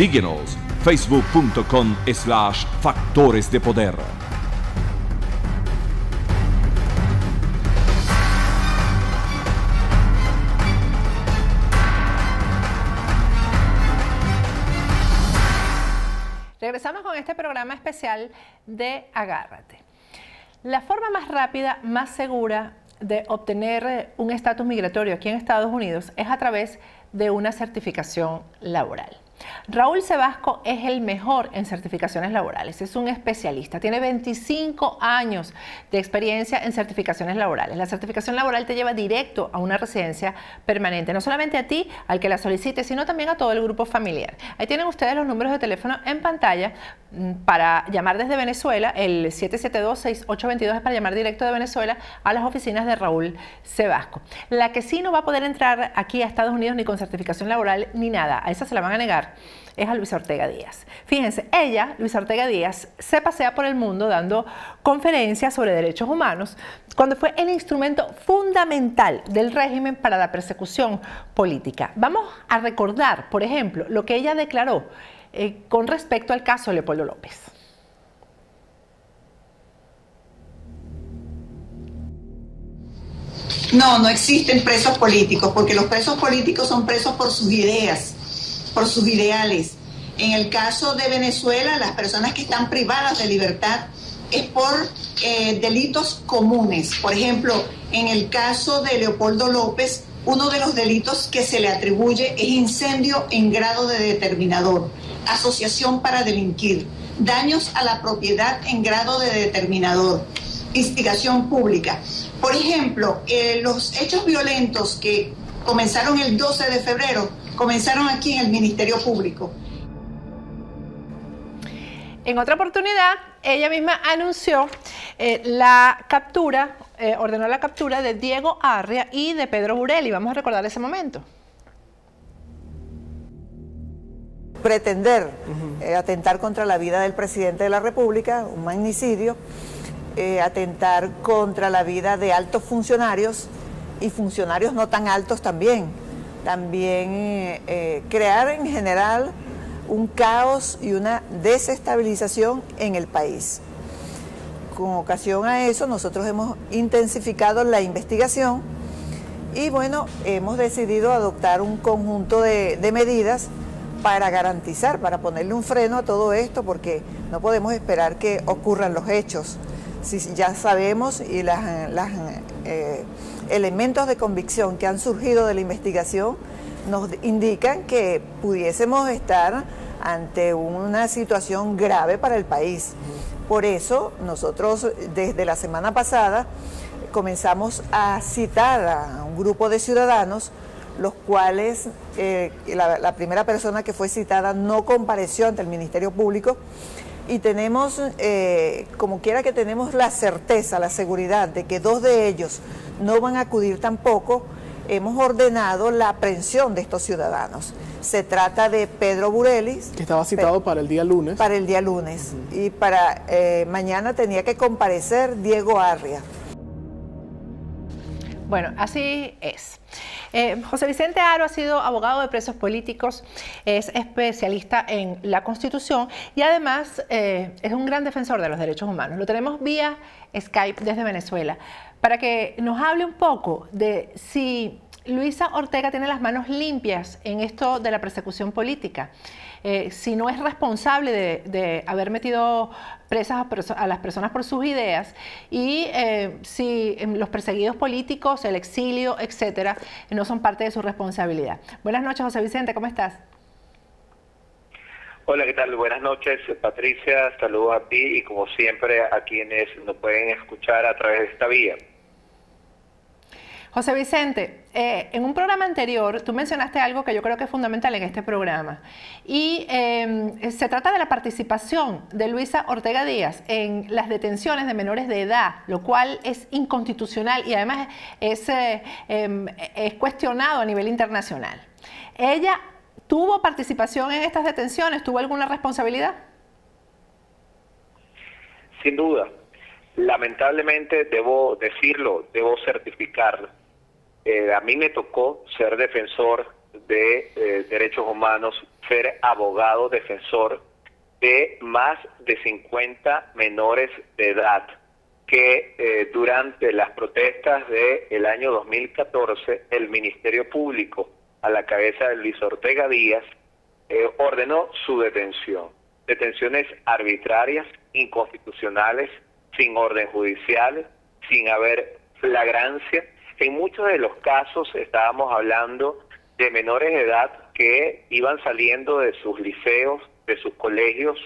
Síguenos, facebook.com/Factores de Poder. Regresamos con este programa especial de Agárrate. La forma más rápida, más segura de obtener un estatus migratorio aquí en Estados Unidos es a través de una certificación laboral. Raúl Sebasco es el mejor en certificaciones laborales, es un especialista, tiene 25 años de experiencia en certificaciones laborales. La certificación laboral te lleva directo a una residencia permanente, no solamente a ti, al que la solicite, sino también a todo el grupo familiar. Ahí tienen ustedes los números de teléfono en pantalla para llamar desde Venezuela, el 772-6822 es para llamar directo de Venezuela a las oficinas de Raúl Sebasco. La que sí no va a poder entrar aquí a Estados Unidos ni con certificación laboral ni nada, a esa se la van a negar, es a Luisa Ortega Díaz. Fíjense, ella, Luisa Ortega Díaz, se pasea por el mundo dando conferencias sobre derechos humanos cuando fue el instrumento fundamental del régimen para la persecución política. Vamos a recordar, por ejemplo, lo que ella declaró con respecto al caso de Leopoldo López. No existen presos políticos, porque los presos políticos son presos por sus ideas, por sus ideales. En el caso de Venezuela, las personas que están privadas de libertad es por delitos comunes. Por ejemplo, en el caso de Leopoldo López, uno de los delitos que se le atribuye es incendio en grado de determinador, asociación para delinquir, daños a la propiedad en grado de determinador, instigación pública. Por ejemplo, los hechos violentos que comenzaron el 12 de febrero, comenzaron aquí en el Ministerio Público. En otra oportunidad, ella misma anunció la captura, ordenó la captura de Diego Arria y de Pedro Burelli. Vamos a recordar ese momento. Pretender atentar contra la vida del presidente de la República, un magnicidio, atentar contra la vida de altos funcionarios y funcionarios no tan altos también crear en general un caos y una desestabilización en el país. Con ocasión a eso, nosotros hemos intensificado la investigación y bueno, hemos decidido adoptar un conjunto de medidas para garantizar, para ponerle un freno a todo esto, porque no podemos esperar que ocurran los hechos. Si ya sabemos y los elementos de convicción que han surgido de la investigación nos indican que pudiésemos estar ante una situación grave para el país. Por eso nosotros desde la semana pasada comenzamos a citar a un grupo de ciudadanos, los cuales la primera persona que fue citada no compareció ante el Ministerio Público, y tenemos, como quiera que tenemos la certeza, la seguridad de que dos de ellos no van a acudir tampoco, hemos ordenado la aprehensión de estos ciudadanos. Se trata de Pedro Burelli, que estaba citado para el día lunes. Para el día lunes. Y para mañana tenía que comparecer Diego Arria. Bueno, así es. José Vicente Aro ha sido abogado de presos políticos, es especialista en la Constitución y además es un gran defensor de los derechos humanos. Lo tenemos vía Skype desde Venezuela para que nos hable un poco de si Luisa Ortega tiene las manos limpias en esto de la persecución política. Si no es responsable de haber metido presas a las personas por sus ideas y si los perseguidos políticos, el exilio, etcétera, no son parte de su responsabilidad. Buenas noches, José Vicente, ¿cómo estás? Hola, ¿qué tal? Buenas noches, Patricia. Saludos a ti y como siempre a quienes nos pueden escuchar a través de esta vía. José Vicente, en un programa anterior tú mencionaste algo que yo creo que es fundamental en este programa y se trata de la participación de Luisa Ortega Díaz en las detenciones de menores de edad, lo cual es inconstitucional y además es cuestionado a nivel internacional. ¿Ella tuvo participación en estas detenciones? ¿Tuvo alguna responsabilidad? Sin duda. Lamentablemente debo decirlo, debo certificarlo. A mí me tocó ser defensor de derechos humanos ser abogado defensor de más de 50 menores de edad que durante las protestas del año 2014 el Ministerio Público, a la cabeza de Luis Ortega Díaz, ordenó su detención. Detenciones arbitrarias, inconstitucionales, sin orden judicial, sin haber flagrancia. En muchos de los casos estábamos hablando de menores de edad que iban saliendo de sus liceos, de sus colegios,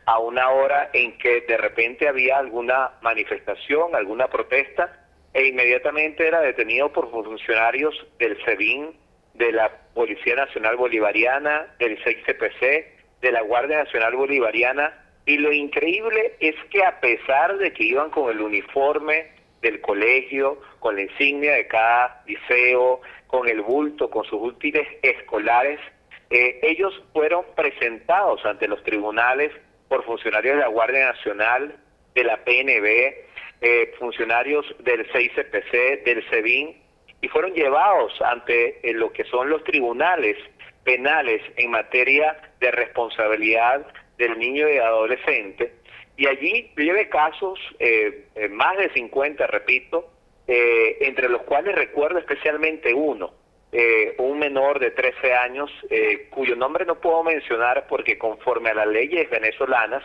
a una hora en que de repente había alguna manifestación, alguna protesta, e inmediatamente era detenido por funcionarios del SEBIN, de la Policía Nacional Bolivariana, del 6CPC, de la Guardia Nacional Bolivariana. Y lo increíble es que a pesar de que iban con el uniforme del colegio, con la insignia de cada liceo, con el bulto, con sus útiles escolares, ellos fueron presentados ante los tribunales por funcionarios de la Guardia Nacional, de la PNB, funcionarios del 6CPC, del SEBIN, y fueron llevados ante lo que son los tribunales penales en materia de responsabilidad del niño y adolescente. Y allí llevé casos, más de 50, repito, entre los cuales recuerdo especialmente uno, un menor de 13 años, cuyo nombre no puedo mencionar porque conforme a las leyes venezolanas,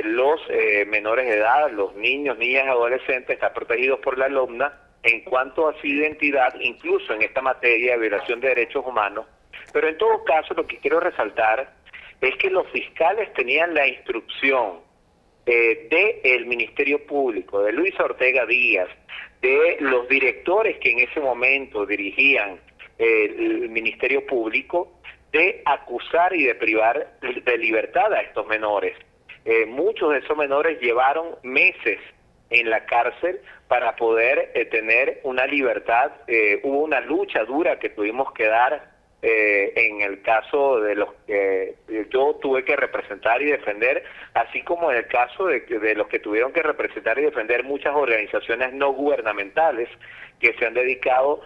los menores de edad, los niños, niñas y adolescentes están protegidos por la LOMNA en cuanto a su identidad, incluso en esta materia de violación de derechos humanos. Pero en todo caso, lo que quiero resaltar es que los fiscales tenían la instrucción del Ministerio Público, de Luis Ortega Díaz, de los directores que en ese momento dirigían el Ministerio Público, de acusar y de privar de libertad a estos menores. Muchos de esos menores llevaron meses en la cárcel para poder tener una libertad. Hubo una lucha dura que tuvimos que dar en el caso de los que yo tuve que representar y defender, así como en el caso de los que tuvieron que representar y defender muchas organizaciones no gubernamentales que se han dedicado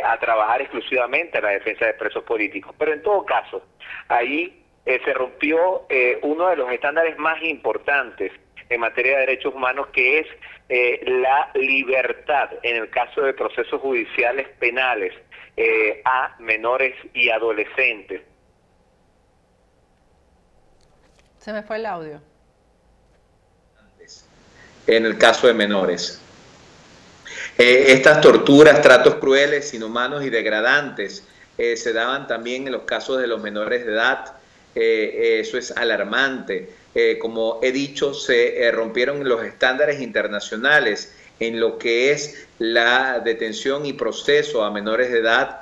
a trabajar exclusivamente en la defensa de presos políticos. Pero en todo caso, ahí se rompió uno de los estándares más importantes en materia de derechos humanos, que es la libertad en el caso de procesos judiciales penales a menores y adolescentes. Se me fue el audio. En el caso de menores. Estas torturas, tratos crueles, inhumanos y degradantes se daban también en los casos de los menores de edad. Eso es alarmante. Como he dicho, se rompieron los estándares internacionales en lo que es la detención y proceso a menores de edad.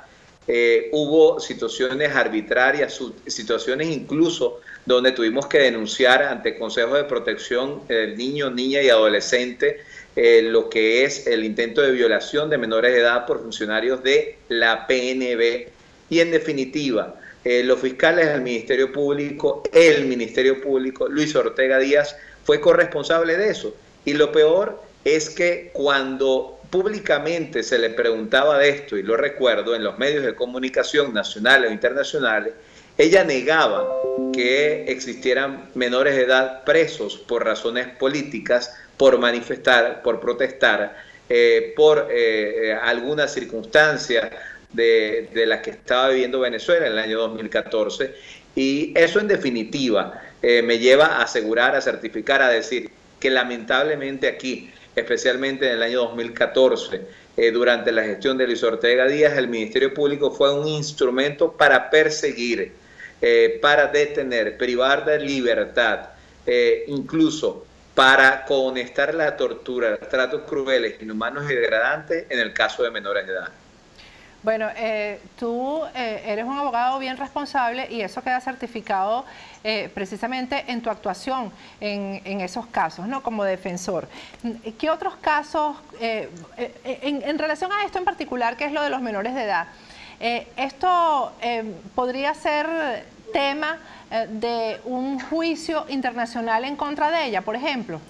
Hubo situaciones arbitrarias, situaciones incluso donde tuvimos que denunciar ante consejos de protección del niño, niña y adolescente lo que es el intento de violación de menores de edad por funcionarios de la PNB. Y en definitiva, los fiscales del Ministerio Público, el Ministerio Público, Luis Ortega Díaz, fue corresponsable de eso. Y lo peor es que cuando públicamente se le preguntaba de esto, y lo recuerdo en los medios de comunicación nacionales o internacionales, ella negaba que existieran menores de edad presos por razones políticas, por manifestar, por protestar, por alguna circunstancia de la que estaba viviendo Venezuela en el año 2014. Y eso en definitiva me lleva a asegurar, a certificar, a decir que lamentablemente aquí, especialmente en el año 2014, durante la gestión de Luis Ortega Díaz, el Ministerio Público fue un instrumento para perseguir, para detener, privar de libertad, incluso para conectar la tortura, tratos crueles, inhumanos y degradantes en el caso de menores de edad. Bueno, tú eres un abogado bien responsable y eso queda certificado precisamente en tu actuación en esos casos, ¿no? Como defensor. ¿Qué otros casos, en relación a esto en particular, que es lo de los menores de edad, esto podría ser tema de un juicio internacional en contra de ella, por ejemplo?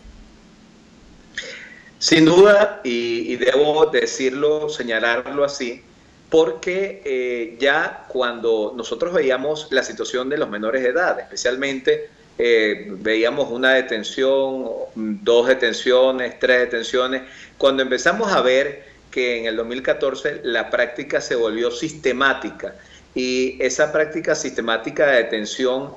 Sin duda, y debo decirlo, señalarlo así, porque ya cuando nosotros veíamos la situación de los menores de edad, especialmente veíamos una detención, 2 detenciones, 3 detenciones, cuando empezamos a ver que en el 2014 la práctica se volvió sistemática, y esa práctica sistemática de detención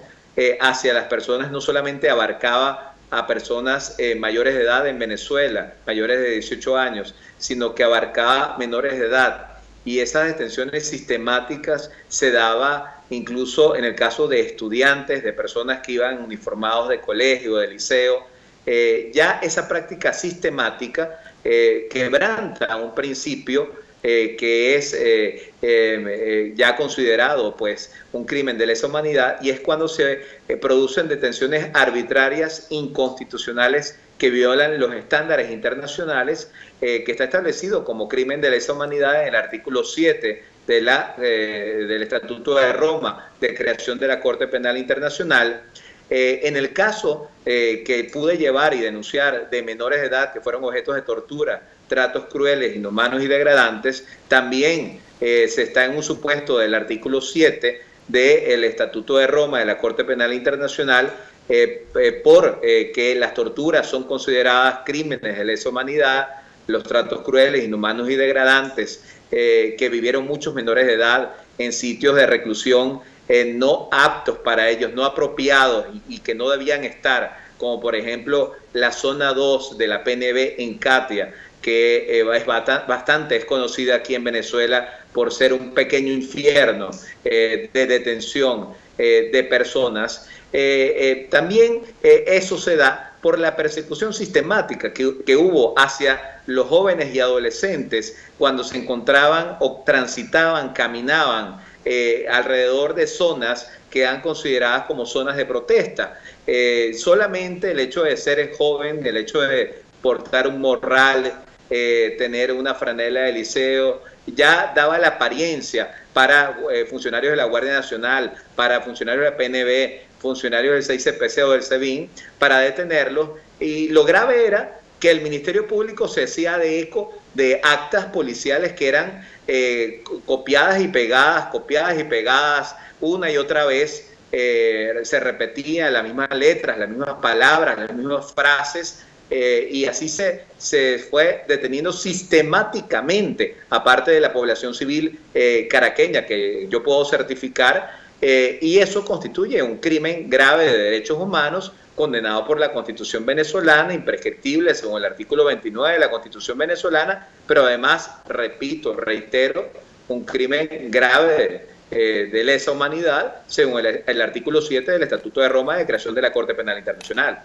hacia las personas no solamente abarcaba a personas mayores de edad en Venezuela, mayores de 18 años, sino que abarcaba menores de edad. Y esas detenciones sistemáticas se daba incluso en el caso de estudiantes, de personas que iban uniformados de colegio, de liceo. Ya esa práctica sistemática quebranta un principio que es ya considerado pues un crimen de lesa humanidad, y es cuando se producen detenciones arbitrarias, inconstitucionales, que violan los estándares internacionales que está establecido como crimen de lesa humanidad en el artículo 7 del Estatuto de Roma de creación de la Corte Penal Internacional. En el caso que pude llevar y denunciar de menores de edad que fueron objetos de tortura, tratos crueles, inhumanos y degradantes, también se está en un supuesto del artículo 7 del Estatuto de Roma de la Corte Penal Internacional, que las torturas son consideradas crímenes de lesa humanidad, los tratos crueles, inhumanos y degradantes que vivieron muchos menores de edad en sitios de reclusión no aptos para ellos, no apropiados y que no debían estar, como por ejemplo la zona 2 de la PNB en Catia, que es bastante conocida aquí en Venezuela por ser un pequeño infierno de detención de personas. También eso se da por la persecución sistemática que hubo hacia los jóvenes y adolescentes cuando se encontraban o transitaban, caminaban alrededor de zonas que eran consideradas como zonas de protesta. Solamente el hecho de ser joven, el hecho de portar un morral, tener una franela de liceo, ya daba la apariencia para funcionarios de la Guardia Nacional, para funcionarios de la PNB, funcionarios del 6CPC o del SEBIN, para detenerlos. Y lo grave era que el Ministerio Público se hacía de eco de actas policiales que eran copiadas y pegadas una y otra vez. Se repetían las mismas letras, las mismas palabras, las mismas frases, y así se fue deteniendo sistemáticamente, aparte de la población civil caraqueña, que yo puedo certificar, y eso constituye un crimen grave de derechos humanos condenado por la Constitución venezolana, imprescriptible según el artículo 29 de la Constitución venezolana, pero además, reitero, un crimen grave de lesa humanidad según el artículo 7 del Estatuto de Roma de creación de la Corte Penal Internacional.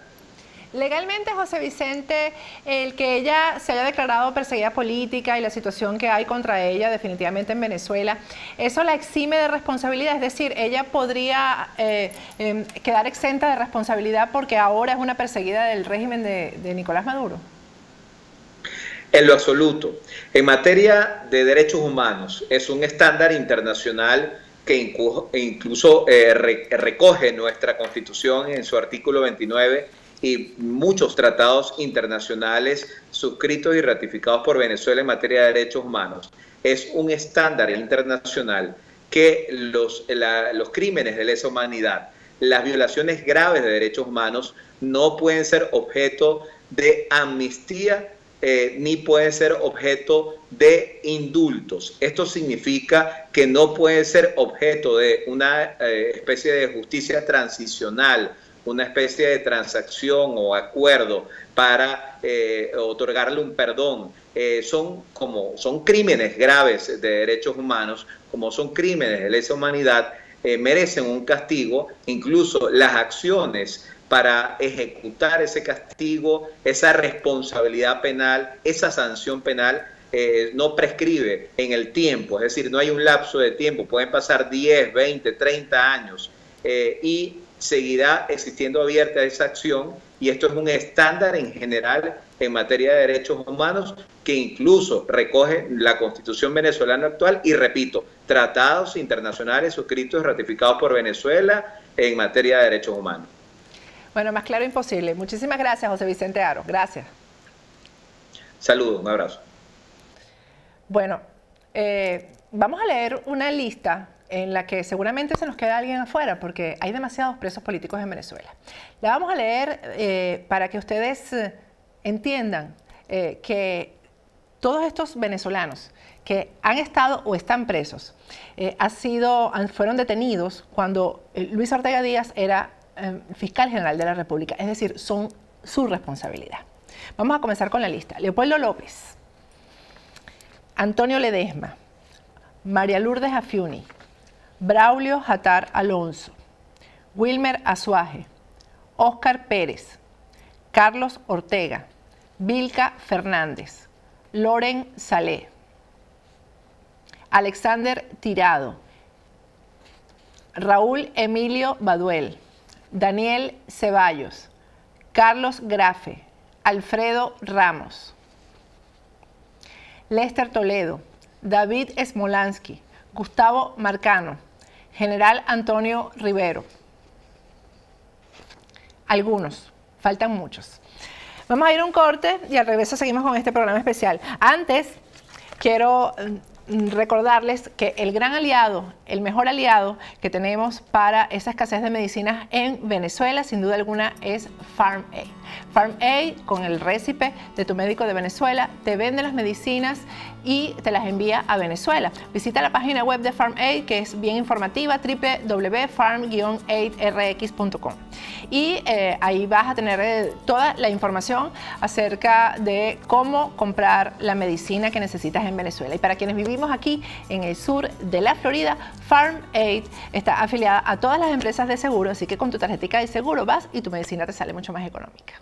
Legalmente, José Vicente, el que ella se haya declarado perseguida política y la situación que hay contra ella definitivamente en Venezuela, ¿eso la exime de responsabilidad? Es decir, ella podría quedar exenta de responsabilidad porque ahora es una perseguida del régimen de Nicolás Maduro. En lo absoluto. En materia de derechos humanos, es un estándar internacional que incluso recoge nuestra Constitución en su artículo 29 y muchos tratados internacionales suscritos y ratificados por Venezuela en materia de derechos humanos. Es un estándar internacional que los crímenes de lesa humanidad, las violaciones graves de derechos humanos no pueden ser objeto de amnistía ni pueden ser objeto de indultos. Esto significa que no puede ser objeto de una especie de justicia transicional, una especie de transacción o acuerdo para otorgarle un perdón. Son crímenes graves de derechos humanos, como son crímenes de lesa humanidad, merecen un castigo. Incluso las acciones para ejecutar ese castigo, esa responsabilidad penal, esa sanción penal, no prescribe en el tiempo, es decir, no hay un lapso de tiempo, pueden pasar 10, 20, 30 años y seguirá existiendo abierta esa acción, y esto es un estándar en general en materia de derechos humanos que incluso recoge la Constitución venezolana actual y, repito, tratados internacionales suscritos y ratificados por Venezuela en materia de derechos humanos. Bueno, más claro imposible. Muchísimas gracias, José Vicente Aro. Gracias. Saludos, un abrazo. Bueno, vamos a leer una lista en la que seguramente se nos queda alguien afuera porque hay demasiados presos políticos en Venezuela. La vamos a leer para que ustedes entiendan que todos estos venezolanos que han estado o están presos fueron detenidos cuando Luis Ortega Díaz era fiscal general de la República, es decir, son su responsabilidad. Vamos a comenzar con la lista. Leopoldo López, Antonio Ledesma, María Lourdes Afiuni, Braulio Jatar Alonso, Wilmer Azuaje, Óscar Pérez, Carlos Ortega, Vilca Fernández, Loren Salé, Alexander Tirado, Raúl Emilio Baduel, Daniel Ceballos, Carlos Grafe, Alfredo Ramos, Lester Toledo, David Smolansky, Gustavo Marcano, General Antonio Rivero. Algunos, faltan muchos. Vamos a ir a un corte y al regreso seguimos con este programa especial. Antes, quiero recordarles que el gran aliado, el mejor aliado que tenemos para esa escasez de medicinas en Venezuela, sin duda alguna, es PharmAid. PharmAid, con el récipe de tu médico de Venezuela, te vende las medicinas y te las envía a Venezuela. Visita la página web de PharmAid, que es bien informativa, www.farm-aidrx.com. Y ahí vas a tener toda la información acerca de cómo comprar la medicina que necesitas en Venezuela. Y para quienes vivimos aquí en el sur de la Florida, PharmAid está afiliada a todas las empresas de seguro, así que con tu tarjetita de seguro vas y tu medicina te sale mucho más económica.